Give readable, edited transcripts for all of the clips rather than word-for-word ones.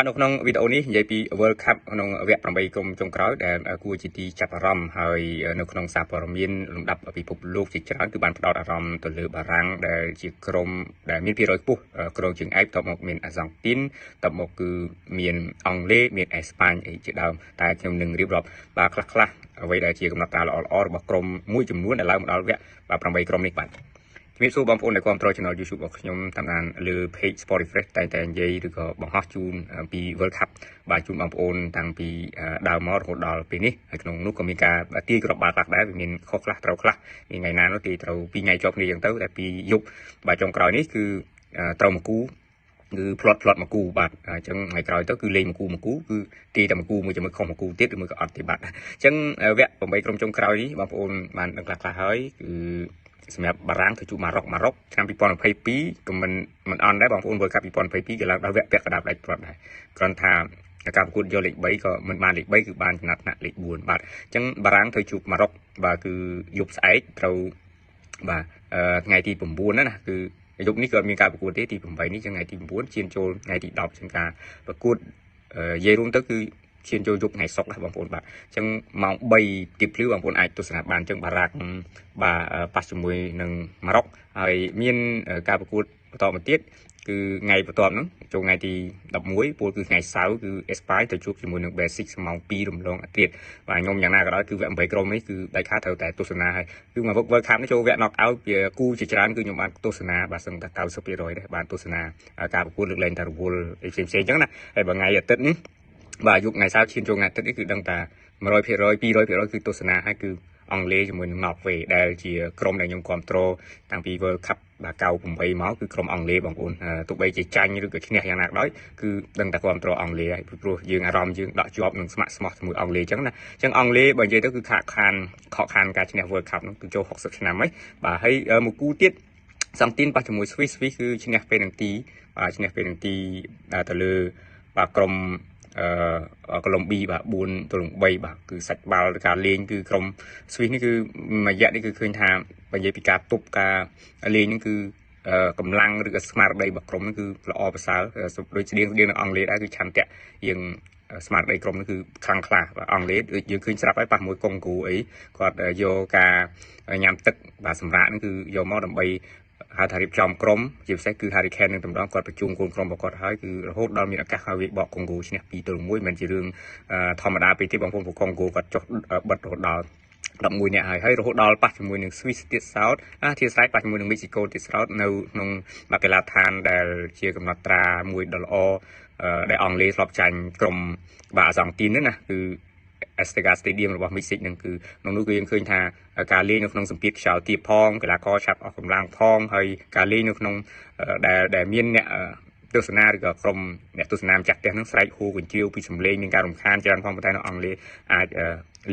នៅក្នុងវីដេអូនេះនិយាយពី World Cup ក្នុងវគ្គ8ក្រុមចុងក្រោយដែលគួរជាទីចាប់អារម្មណ៍ហើយនៅក្នុងសារព័ត៌មានលំដាប់ពិភពលោកជាច្រើនគឺបានផ្ដោតអារម្មណ៍ទៅលើបារាំងដែលជាក្រុមដែលមានភាគរយខ្ពស់ក្រុមជើងឯកតបមកមានអាសង់ទីនតបមកគឺមានអង់គ្លេសមានអេស្ប៉ាញអីជាដើមតែខ្ញុំនឹងរៀបរាប់បាទខ្លះអ្វីដែលជាកំណត់ត្រាល្អៗរបស់ក្រុមមួយចំនួនដែលឡើងមកដល់វគ្គ8ក្រុមនេះបាទជំរាបសួរបងប្អូនដែលគាំទ្រ Channel YouTube របស់ខ្ញុំតាមដានលើ Page Sport Refresh តែនិយាយឬក៏បង្ហោះជូនពី World Cup បាទជូនបងប្អូនតាំងពីដើមមករហូតដល់ពេលនេះហើយក្នុងនោះក៏មានការទាយគ្រាប់បាល់ខ្លះដែរវាមានខុសខ្លះត្រូវខ្លះថ្ងៃណានោះទាយត្រូវ2ថ្ងៃជាប់គ្នាអញ្ចឹងទៅតែពីយប់បាទចុងក្រោយនេះគឺត្រូវមកគូគឺផ្លត់មកគូបាទអញ្ចឹងថ្ងៃក្រោយទៅគឺលេងមកគូគឺទាយតែមកគូមួយជាមួយខុសមកគូទៀតឬមួយក៏អត់ទេបាទអញ្ចឹងវគ្គ8ក្រុមចុងក្រោយនេះបងប្អូនបានដឹងខ្លះហើយគឺសម្រាប់បារាំងទៅជួបម៉ារ៉ុកឆ្នាំ2022ក៏មិនអន់ដែរបងប្អូន World Cup 2022ក៏ឡើងដល់វគ្គពាក់កណ្ដាលផ្ដាច់ព្រាត់ដែរគ្រាន់ថាការប្រកួតយកលេខ3ក៏មិនបានលេខ3គឺបានចំណាត់ថ្នាក់លេខ4បាទអញ្ចឹងបារាំងទៅជួបម៉ារ៉ុកបាទគឺយប់ស្អែកត្រូវបាទថ្ងៃទី9ណាគឺយប់នេះក៏មានការប្រកួតទេទី8នេះថ្ងៃទី9ឈានចូលថ្ងៃទី10ជាងការប្រកួតនិយាយរួមទៅគឺឈានចូលយប់ថ្ងៃសុក្រណាបងប្អូនបាទអញ្ចឹងម៉ោង3ទៀបភ្លឺបងប្អូនអាចទស្សនាបានអញ្ចឹងបារាំងបាទប៉ះជាមួយនឹងម៉ារ៉ុកហើយមានការប្រកួតបន្តមកទៀតគឺថ្ងៃបន្ទាប់ហ្នឹងចូលថ្ងៃទី11ពលគឺថ្ងៃសៅរ៍គឺអេស្ប៉ាញទៅជួបជាមួយនឹង Basic ម៉ោង2រំលងអាទិត្យបាទខ្ញុំយ៉ាងណាក៏ដោយគឺវគ្គ8ក្រុមនេះគឺដាច់ខាតត្រូវតែទស្សនាហើយគឺមក World Cup នេះចូលវគ្គ knock out វាគូជាច្រើនគឺខ្ញុំបានទស្សនាបាទសឹងតែ 90% ដែរបានទស្សនាការប្រកួតលើកលែងតែរវល់ផ្សេងៗអញ្ចឹងណាហើយបើថ្ងៃអាទិត្យនេះបាទយុគថ្ងៃសៅរ៍ឈានចូលថ្ងៃអាទិត្យនេះគឺដឹងថា 100% 200% គឺទស្សនាហើយគឺអង់គ្លេសជាមួយនឹង Norway ដែលជាក្រុមដែលខ្ញុំគ្រប់គ្រងតាំងពី World Cup បាទ98មកគឺក្រុមអង់គ្លេសបងប្អូនទោះបីជាចាញ់ឬក៏ឈ្នះយ៉ាងណាក៏ដោយគឺដឹងតែគ្រប់គ្រងអង់គ្លេសហើយពីព្រោះយើងអារម្មណ៍យើងដកជាប់នឹងស្ម័គ្រស្មោះជាមួយអង់គ្លេសអញ្ចឹងណាអញ្ចឹងអង់គ្លេសបើនិយាយទៅគឺខកខានការឈ្នះ World Cup នោះគឺចូល60ឆ្នាំហើយបាទហើយមួយគូទៀតសង់ទីនប៉ះជាមួយ Swiss គឺឈ្នះពេលនឹងទីបាទឈ្នះពេលនឹងទីទៅលើបាទក្រុមកូឡុំប៊ីបាទ4-3បាទគឺសាច់បាល់ការលេងគឺក្រុមស្វីសនេះគឺមួយរយៈនេះគឺឃើញថាបើនិយាយពីការទប់ការលេងនេះគឺកម្លាំងឬក៏ស្មារតីរបស់ក្រុមនេះគឺល្អប្រសើរដូចស្តៀងនឹងអង់គ្លេសដែរគឺឆន្ទៈយើងស្មារតីក្រុមនេះគឺខ្លាំងក្លាបាទអង់គ្លេសដូចយើងឃើញស្រាប់ហើយប៉ះមួយកុងហ្គូអីគាត់យកការញ៉ាំទឹកបាទសម្រាប់នេះគឺយកមកដើម្បីហៅថារៀបចំក្រុមជាពិសេសគឺ Harry Kane នឹងតម្ដងគាត់ប្រជុំកូនក្រុមរបស់គាត់ហើយគឺរហូតដល់មានឱកាសឲ្យវាបកកុងហ្គូឈ្នះ2-1មិនជារឿងធម្មតាពេកទេបងប្អូនព្រោះកុងហ្គូគាត់ចុះបិទរហូតដល់11នាក់ហើយរហូតដល់ប៉ះជាមួយនឹង Swiss ទៀតសោតធាស្រ័យប៉ះជាមួយនឹង Mexico ទៀតសោតនៅក្នុងបាកីឡាដ្ឋានដែលជាកំណត់ត្រាមួយដ៏ល្អដែលអង់គ្លេសធ្លាប់ចាញ់ក្រុមបាទអាសង់ទីនណាគឺAzteca Stadium របស់ Mexico នឹងគឺក្នុងនោះគឺយើងឃើញថាការលេងនៅក្នុងសម្ពាធខ្យល់ទាបផងកីឡាករឆាប់អស់កម្លាំងផងហើយការលេងនៅក្នុងដែលមានអ្នកទស្សនាឬក៏ក្រុមអ្នកទស្សនាម្ចាស់ផ្ទះនឹងស្រែកហូកញ្ជ្រៀវពីសម្លេងមានការរំខានច្រើនផងប៉ុន្តែនៅអង់គ្លេសអាច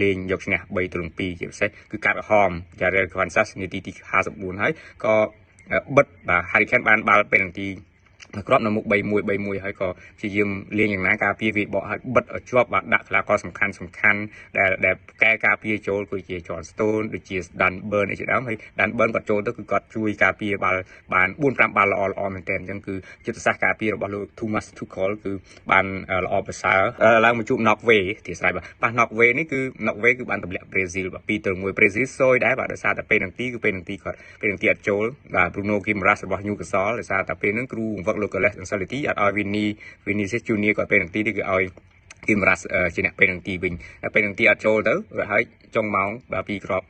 លេងយកឈ្នះ3-2ជាពិសេសគឺកាត់ហម Jarell Quansas នាទី54ហើយក៏បិទបាទ Harry Kane បានបាល់ពេនទីគ្រាប់នៅមុខ3-1ហើយក៏ព្យាយាមលេងយ៉ាងណាការពារវាបកឲ្យបិទឲ្យជាប់បាទដាក់កីឡាករសំខាន់ដែលកែការពារចូលគឺជា John Stone ដូចជា Dan Burn អីជាដើមហើយ Dan Burn គាត់ចូលទៅគឺគាត់ជួយការពារបាល់បាន 4-5 បាល់ល្អមែនទែនអញ្ចឹងគឺយុទ្ធសាស្ត្រការពាររបស់លោក Thomas Tuchel គឺបានល្អប្រសើរឡើងមកជួប Norway ទីស្រ័យបាទប៉ះ Norway នេះគឺ Norway គឺបានទម្លាក់ Brazil បាទ2-1 Brazil សោយដែរបាទដោយសារតែពេលនឹងទីគឺពេលនឹងទីគាត់ពេលនឹងទីអត់ចូលបាទ Bruno Guimaraes របស់ Newcastle ដោយសារតែពេលហ្នឹងគ្រូបង្វឹកលោកកលេសអង្សាលីទីអត់ឲ្យ Vinicius Junior គាត់ពេលនឹងទីនេះគឺឲ្យគីមរ៉ាស់ជាអ្នកពេលនឹងទីវិញពេលនឹងទីអត់ចូលទៅហើយចុងម៉ោងបាទ2គ្រាប់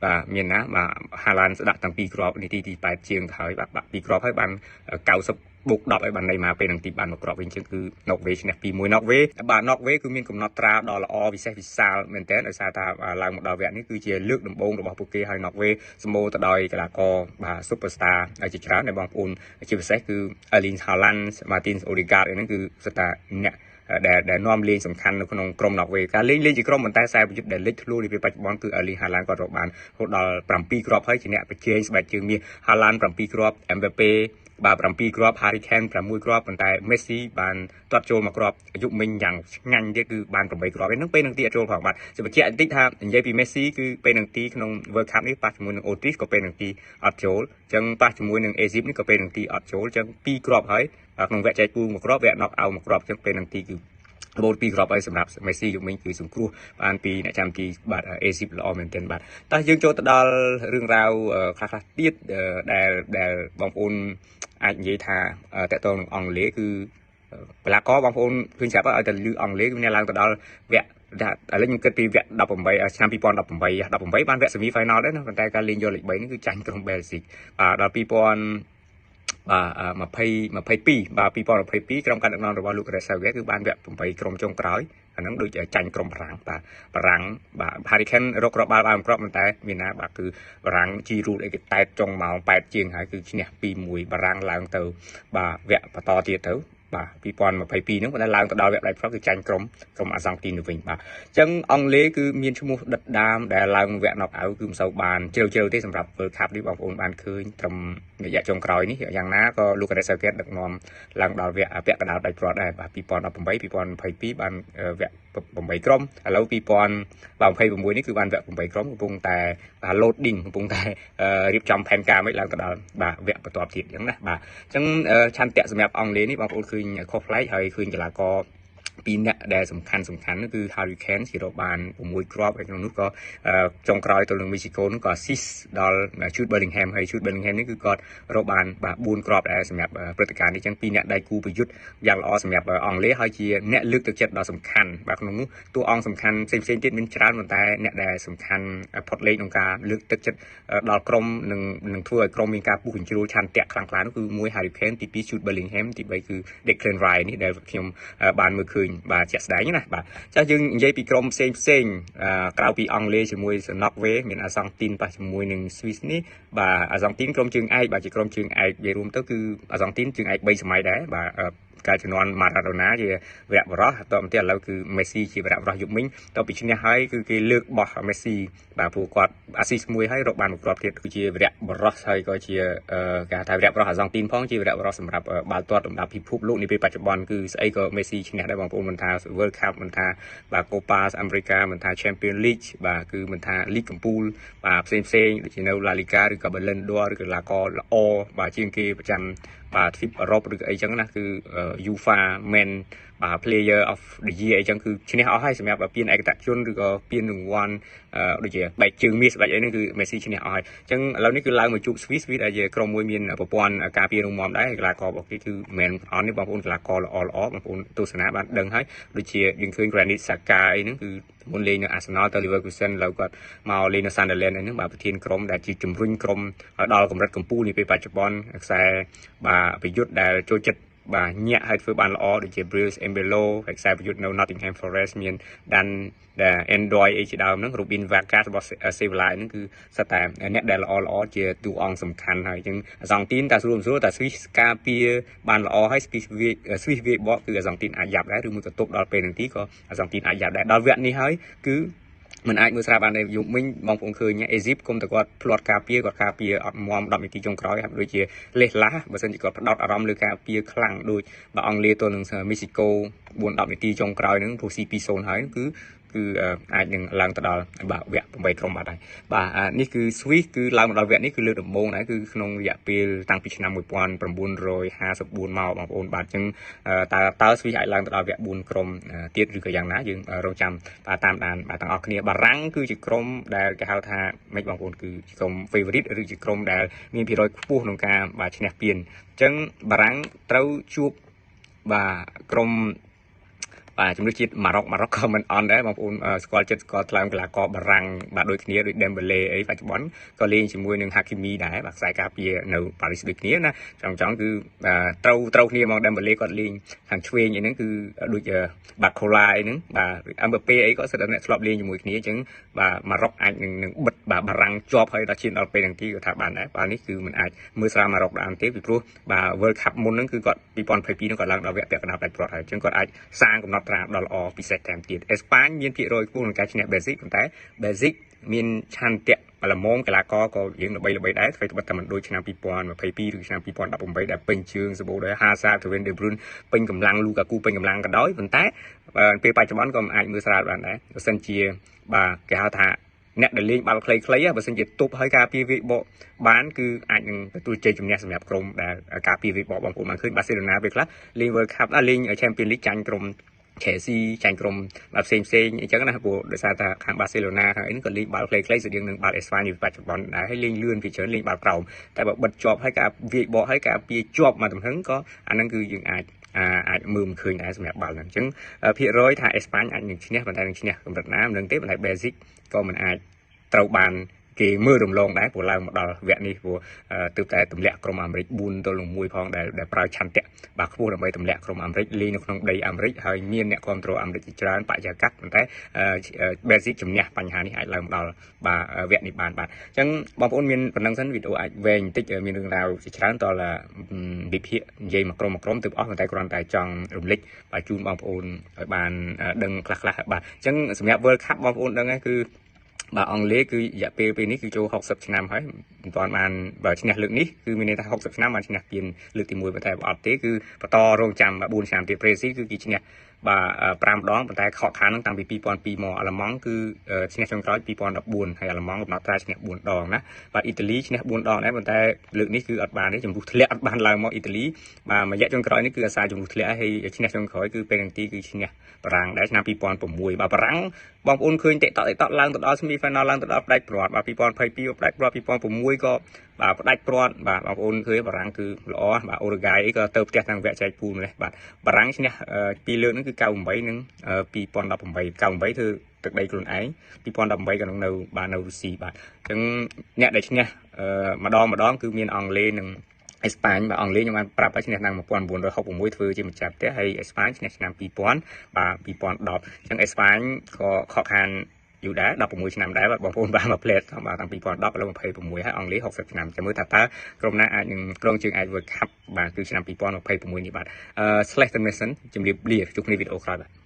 បាទមានណាបាទហាឡានស្ដាប់តាំង2គ្រាប់នាទីទី8ជាងទៅហើយបាទ2គ្រាប់ហើយបាន90 បូក10ឲ្យបានន័យមកពេលនឹងទីបានមកគ្រាប់វិញជាងគឺ Norway ឈ្នះ 2-1 Norway បាទ Norway គឺមានកំណត់ត្រាដ៏ល្អវិសេសវិសាលមែនទែនដោយសារថាឡើងមកដល់វគ្គនេះគឺជាលើកដំបូងរបស់ពួកគេហើយ Norway សម្បូរទៅដោយកីឡាករបាទ Superstar ជាច្រើនដែលបងប្អូនជាពិសេសគឺ Erling Haaland Martin Odegaard ហ្នឹងគឺសិតតាអ្នកដែលនាំលេងសំខាន់នៅក្នុងក្រុម Norway ការលេងជាក្រុមប៉ុន្តែខ្សែប្រយុទ្ធដែលលេចធ្លោនាពេលបច្ចុប្បន្នគឺ Erling Haaland គាត់រកបានរហូតដល់7គ្រាប់ហើយជាអ្នកប្រជែងស្បែកជើងមាស Haaland 7គ្រាប់ Mbappe បាទ7គ្រាប់ Harry Kane 6គ្រាប់ប៉ុន្តែ Messi បានទាត់ចូលមកគ្រាប់អាយុមិញយ៉ាងឆ្ងាញ់ទៀតគឺបាន8គ្រាប់ហ្នឹងពេលនឹងទីអត់ចូលផងបាទជាបញ្ជាក់បន្តិចថានិយាយពី Messi គឺពេលនឹងទីក្នុង World Cup នេះប៉ះជាមួយនឹង Autriche ក៏ពេលនឹងទីអត់ចូលអញ្ចឹងប៉ះជាមួយនឹង Egypt នេះក៏ពេលនឹងទីអត់ចូលអញ្ចឹង2គ្រាប់ហើយ ក្នុងវគ្គចែកពូមួយគ្រាប់វគ្គ knock out មួយគ្រាប់ចឹងពេលនឹងទីគឺបូនពីរគ្រាប់ឲ្យសម្រាប់ Messi យុគមិញគឺសង្គ្រោះបានពីអ្នកចាំទីបាទ A10 ល្អមែនទែនបាទតោះយើងចូលទៅដល់រឿងរ៉ាវខ្លះៗទៀតដែលបងប្អូនអាចនិយាយថាតកតងនឹងអង់គ្លេសគឺបលាករបងប្អូនឃើញស្រាប់ឲ្យតែលឺអង់គ្លេសវាឡើងទៅដល់វគ្គឥឡូវខ្ញុំគិតពីវគ្គ18ឆ្នាំ2018បានវគ្គ semi final ដែរណាប៉ុន្តែការលេងយកលេខ3នេះគឺចាញ់ក្រុម Belgium ដល់2022បាទ2022ក្រុមការដឹកនាំរបស់លោក Gareth Southgate គឺបានវគ្គ8ក្រុមចុងក្រោយអាហ្នឹងដូចចាញ់ក្រុមបារាំងបាទបារាំងបាទ Hurricane រកគ្រាប់បាល់បានគ្រាប់ប៉ុន្តែមានណាបាទគឺបារាំងជីរូតអីគេតែតចុងម៉ោង8ជាងហើយគឺឈ្នះ 2-1 បារាំងឡើងទៅបាទវគ្គបន្តទៀតទៅបាទ2022ហ្នឹងគាត់ឡើងទៅដល់វគ្គដៃផ្លុកគឺចាញ់ក្រុមអាសង់ទីនទៅវិញបាទអញ្ចឹងអង់គ្លេសគឺមានឈ្មោះដិតដាមដែលឡើងវគ្គ knock out គឺមិនសូវបានជ្រៅទេសម្រាប់ World Cup នេះបងប្អូនបានឃើញត្រឹមរយៈចុងក្រោយនេះយ៉ាងណាក៏លោក Gareth Southgate ដឹកនាំឡើងដល់វគ្គពាក់កណ្ដាលដៃប្រត់ដែរបាទ2018 2022បានវគ្គ8ក្រុមឥឡូវ2026នេះគឺបានវគ្គ8ក្រុមកំពុងតែ loading កំពុងតែរៀបចំផែនការមិនឡើងទៅដល់បាទវគ្គបន្ទាប់ទៀតអញ្ចឹងណាបាទអញ្ចឹងឆន្ទៈសម្រាប់អង់គ្លេសនេះបងប្អូនឃើញខុសប្លែកហើយឃើញកីឡាករពីរអ្នកដែលសំខាន់នោះគឺ Hurricane ជារកបាន6គ្រាប់ហើយក្នុងនោះក៏ចុងក្រោយទៅនឹង Mexico នោះក៏ assist ដល់ Jude Bellingham ហើយ Jude Bellingham នេះគឺគាត់រកបានបាទ4គ្រាប់ដែរសម្រាប់ព្រឹត្តិការណ៍នេះអញ្ចឹងពីរអ្នកដៃគូប្រយុទ្ធយ៉ាងល្អសម្រាប់អង់គ្លេសហើយជាអ្នកលើកទឹកចិត្តដ៏សំខាន់បាទក្នុងនោះតួអង្គសំខាន់ផ្សេងទៀតមានច្រើនប៉ុន្តែអ្នកដែលសំខាន់ផុតលេខក្នុងការលើកទឹកចិត្តដល់ក្រុមនឹងធ្វើឲ្យក្រុមមានការពុះញ្ជ្រួលឆន្ទៈខ្លាំងក្លានោះគឺ1 Hurricane ទី2 Jude Bellingham ទី3គឺ Declan Rice នេះដែលខ្ញុំបានមើលឃើញបាទជាក់ស្ដែងណាបាទចាស់យើងនិយាយពីក្រុមផ្សេងក្រៅពីអង់គ្លេសជាមួយ Norway មានអាសង់ទីនប៉ះជាមួយនឹង Swiss នេះបាទអាសង់ទីនក្រុមជើងឯកបាទជាក្រុមជើងឯកនិយាយរួមទៅគឺអាសង់ទីនជើងឯក3សម័យដែរបាទកាលជំនាន់ Maradona ជាវរៈបរោះតទៅទៀតឥឡូវគឺ Messi ជាវរៈបរោះយុគមិញតពីឈ្នះហើយគឺគេលើកបោះ Messi បាទព្រោះគាត់អាស៊ីសមួយហើយរកបានមួយគ្រាប់ទៀតគឺជាវរៈបរោះហើយក៏ជាគេថាវរៈបរោះអាសង់ទីនផងជាវរៈបរោះសម្រាប់បាល់ទាត់លំដាប់ពិភពលោកនាពេលបច្ចុប្បន្នគឺស្អីក៏ Messi ឈ្នះដែរបងប្អូនមិនថា World Cup មិនថាបាទ Copa America មិនថា Champions League បាទគឺមិនថា League កំពូលបាទផ្សេងដូចជានៅ La Liga ឬក៏ Ballon d'Or ឬក៏កីឡាករល្អបាទជាងគេប្រចាំបាទទ្វីបអឺរ៉ុបឬក៏អីចឹងណាគឺ UEFA Men បាទ Player of the Year អីចឹងគឺឈ្នះអស់ហើយសម្រាប់ពានឯកតេជនឬក៏ពានរង្វាន់ដូចជាបែកជើងមាសស្បែកអីហ្នឹងគឺ Messi ឈ្នះអស់ហើយអញ្ចឹងឥឡូវនេះគឺឡើងមកជួប Swiss ដែលជាក្រុមមួយមានប្រព័ន្ធការពាររងមាំដែរកីឡាកររបស់គេគឺមិនអត់នេះបងប្អូនកីឡាករល្អបងប្អូនទស្សនាបានដឹងហើយដូចជាយើងឃើញ Granit Xhaka អីហ្នឹងគឺមុនលេងនៅ Arsenal ទៅ Leverkusen ឥឡូវគាត់មកលេងនៅ Sunderland អីហ្នឹងបាទប្រធានក្រុមដែលជាជំរុញក្រុមដល់កម្រិតកំពូលនាពេលបច្ចុប្បន្នខ្សែបាទប្រយុទ្ធដែលចូលចិត្តបាទញាក់ឲ្យធ្វើបានល្អដូចជា Bruce Embolo ហើយខ្សែប្រយុទ្ធនៅ Nottingham Forest មាន Dan Android អីជាដើមហ្នឹង Robin Vaca របស់ Sevilla ហ្នឹងគឺសិតតែអ្នកដែលល្អជាតួអង្គសំខាន់ហើយអញ្ចឹងអាសង់ទីនតែស្រួលតែ Swiss ការពារបានល្អហើយ Swiss វាបកគឺអាសង់ទីនអាចយ៉ាប់ដែរឬមួយក៏ទប់ដល់ពេលនឹងទីក៏អាសង់ទីនអាចយ៉ាប់ដែរដល់វគ្គនេះហើយគឺមិនអាចមើលស្រាប់បានទេយុគមិញបងប្អូនឃើញអេស៊ីបគុំតែគាត់ផ្្លាត់ការពារគាត់ការពារអត់មាំ10នាទីចុងក្រោយហើយដូចជាលេសឡាស់បើមិនជាគាត់ផ្ដោតអារម្មណ៍លើការពារខ្លាំងដូចបើអង់គ្លេសទល់នឹងមីស៊ីកូ4-10នាទីចុងក្រោយហ្នឹងព្រោះ C2-0 ហើយគឺអាចនឹងឡើងទៅដល់បាទវគ្គ8ក្រុមបាត់ហើយបាទនេះគឺ Swiss គឺឡើងមកដល់វគ្គនេះគឺលើកដំបូងដែរគឺក្នុងរយៈពេលតាំងពីឆ្នាំ1954មកបងប្អូនបាទអញ្ចឹងតើ Swiss អាចឡើងទៅដល់វគ្គ4ក្រុមទៀតឬក៏យ៉ាងណាយើងរងចាំបាទតាមដានបាទទាំងអស់គ្នាបារាំងគឺជាក្រុមដែលគេហៅថាម៉េចបងប្អូនគឺជាក្រុម favorite ឬជាក្រុមដែលមានភាគរយខ្ពស់ក្នុងការបាទឈ្នះពានអញ្ចឹងបារាំងត្រូវជួបបាទក្រុមបាទជំនឿជាតិម៉ារ៉ុកក៏មិនអន់ដែរបងប្អូនស្គាល់ចិត្តស្គាល់ថ្លើមកីឡាករបារាំងបាទដូចគ្នាដូច Dembele អីបច្ចុប្បន្នក៏លេងជាមួយនឹង Hakimi ដែរបាទខ្សែការពារនៅ Paris ដូចគ្នាណាចង់គឺត្រូវគ្នាមក Dembele គាត់លេងខាងឆ្វេងអីហ្នឹងគឺដូចបាទ Cola អីហ្នឹងបាទ Mbappe អីក៏សិតតែអ្នកធ្លាប់លេងជាមួយគ្នាអញ្ចឹងបាទម៉ារ៉ុកអាចនឹងបិទបាទបារាំងជាប់ហើយដល់ឈានដល់ពេលហ្នឹងទីគាត់ថាបានដែរបាទនេះគឺមិនអាចមើលស្រាលម៉ារ៉ុកបានទេពីព្រោះបាទ World Cup មុនហ្នឹងគឺគាត់2022ហ្នឹងគាត់ឡើងដល់វគ្គពាក់កណ្ដាលដាច់ព្រាត់ហើយអញ្ចឹងគាត់អាចសាងកំណត់ត្រាដ៏ល្អពិសេសតាមទៀតអេស្ប៉ាញមានភាគរយខ្ពស់ក្នុងការឈ្នះ Belgium ប៉ុន្តែ Belgium មានឆន្ទៈល្មមកីឡាករក៏យើងល្បីដែរធ្វើត្បិតតែមិនដូចឆ្នាំ2022ឬឆ្នាំ2018ដែលពេញជើងសម្បូរដោយ Hazard, Kevin De Bruyne ពេញកម្លាំង Lukaku ពេញកម្លាំងក៏ដោយប៉ុន្តែពេលបច្ចុប្បន្នក៏មិនអាចមើលស្រាលបានដែរបើសិនជាបាទគេហៅថា អ្នកដែលលេងបាល់ខ្លីៗបើសិនជាទប់ឲ្យការពារវាបកបានគឺអាចនឹងទទួលជ័យជំនះសម្រាប់ក្រុមដែលការពារវាបកបងប្អូនបានឃើញបាសេឡូណាពេលខ្លះលេង World Cup លេង Champions League ចាញ់ក្រុម Chelsea ចាញ់ក្រុមផ្សេងអញ្ចឹងណាព្រោះដោយសារតែខាង Barcelona ខាងអីក៏លេងបាល់ខ្លីៗស្តៀងនឹងបាល់អេស្ប៉ាញបច្ចុប្បន្នដែរហើយលេងលឿនពីច្រើនលេងបាល់ក្រោមតែបើបិទជាប់ហើយការវាយបកហើយការពារជាប់មកទំហឹងក៏អាហ្នឹងគឺយើងអាចមើលមិនឃើញដែរសម្រាប់បាល់ហ្នឹងអញ្ចឹងភាគរយថាអេស្ប៉ាញអាចនឹងឈ្នះប៉ុន្តែនឹងឈ្នះកម្រិតណាមិនដឹងទេប៉ុន្តែ Basic ក៏មិនអាចត្រូវបានគេមើលរំលងដែរព្រោះឡើងមកដល់វគ្គនេះព្រោះទើបតែទម្លាក់ក្រុមអាមេរិក4-1ផងដែលប្រើឆន្ទៈបាទខ្ពស់ដើម្បីទម្លាក់ក្រុមអាមេរិកលេងនៅក្នុងដីអាមេរិកហើយមានអ្នកគ្រប់គ្រងអាមេរិកជាច្រើនបច្ចាកាសប៉ុន្តែ Basic ជំនះបញ្ហានេះអាចឡើងមកដល់បាទវគ្គនេះបានបាទអញ្ចឹងបងប្អូនមានប៉ុណ្ណឹងសិនវីដេអូអាចវែងបន្តិចមានរឿងរ៉ាវជាច្រើនតលវិភាគនិយាយមកក្រុមទើបអស់ប៉ុន្តែគ្រាន់តែចង់រំលឹកបាទជូនបងប្អូនឲ្យបានដឹងខ្លះៗបាទអញ្ចឹងសម្រាប់ World Cup បងប្អូនដឹងហើយគឺបាទអង់គ្លេសគឺរយៈពេលនេះគឺចូល60ឆ្នាំហើយមិនទាន់បានបើឈ្នះលើកនេះគឺមានន័យថា60ឆ្នាំបានឈ្នះពានលើកទី1ប៉ុន្តែអត់ទេគឺបន្តរងចាំ4ឆ្នាំទៀតប្រេស៊ីគឺគេឈ្នះបាទ5ដងប៉ុន្តែខកខាននឹងតាំងពី2002មកអាល្លឺម៉ង់គឺឈ្នះចុងក្រោយ2014ហើយអាល្លឺម៉ង់កំណត់ត្រាឈ្នះ4ដងណាបាទអ៊ីតាលីឈ្នះ4ដងដែរប៉ុន្តែលើកនេះគឺអត់បានទេចំពោះធ្លាក់អត់បានឡើងមកអ៊ីតាលីបាទមួយរយៈចុងក្រោយនេះគឺអាសាចំពោះធ្លាក់ហើយឈ្នះចុងក្រោយគឺពេនទីគឺឈ្នះបារាំងដែរឆ្នាំ2006បាទបារាំងបងប្អូនឃើញតិកតក់ឡើងទៅដល់ semi final ឡើងទៅដល់ផ្ដាច់ព្រាត់បាទ2022ផ្ដាច់ព្រាត់2006ក៏បាទផ្ដាច់ព្រាត់បាទបងប្អូនឃើញបារាំងគឺល្អបាទអូរ៉ូហ្គាយអីក៏ទៅផ្ទះតាមវគ្គចែកពូលម្លេះបាទបារាំងឈ្នះ2លើកហ្នឹងគឺ98និង2018 98ធ្វើទឹកដីខ្លួនឯង2018ក៏នៅបាទនៅរុស្ស៊ីបាទអញ្ចឹងអ្នកដែលឈ្នះម្ដងគឺមានអង់គ្លេសនិងអេស្ប៉ាញបាទអង់គ្លេសខ្ញុំបានប្រាប់ឲ្យឈ្នះឆ្នាំ1966ធ្វើជាម្ចាស់ផ្ទះហើយអេស្ប៉ាញឈ្នះឆ្នាំ2000បាទ2010អញ្ចឹងអេស្ប៉ាញក៏ខកខានយូរដែរ16ឆ្នាំដែរបាទបងប្អូនបានមកផ្លែតបាទតាំង2010ដល់26ហើយអង់គ្លេស60ឆ្នាំចាំមើលថាតើក្រុមណាអាចនឹងក្រុងជើងអាច World Cup បាទគឺឆ្នាំ2026នេះបាទSlash Mason ជំរាបលាជួបគ្នាវីដេអូក្រោយបាទ